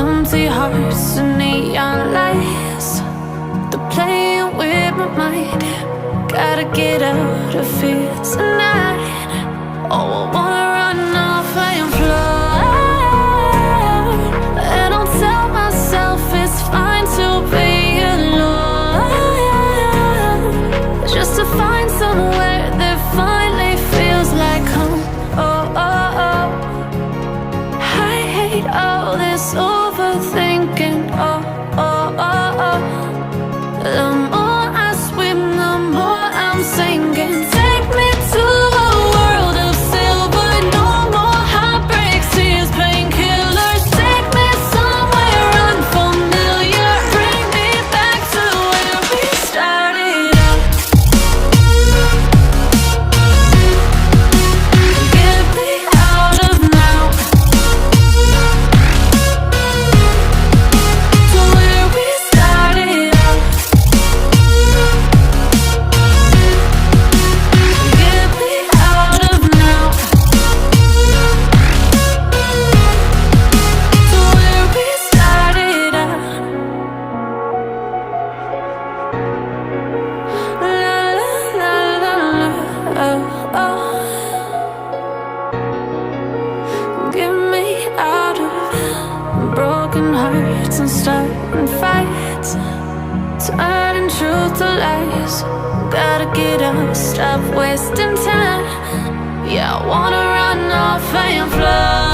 empty hearts and neon lights. They're playing with my mind. Gotta get out of here tonight. Oh, I wanna run off and fly. And I'll tell myself it's fine to be alone, just to find somewhere that finally feels like home. Oh, oh, oh. I hate all this overthinking. Oh, oh, oh, oh. The more I swim, the more I'm sinking. Take me to a world of silver. No more heartbreaks, tears, painkillers. Take me somewhere unfamiliar. Bring me back to where we started out. Get me out of now, to where we started out. Get me out of now, to where we started out. La la la la la, oh, oh. Get me out of broken hearts and starting fights, turning truth to lies. Gotta get up, stop wasting time. Yeah, I wanna run off and fly.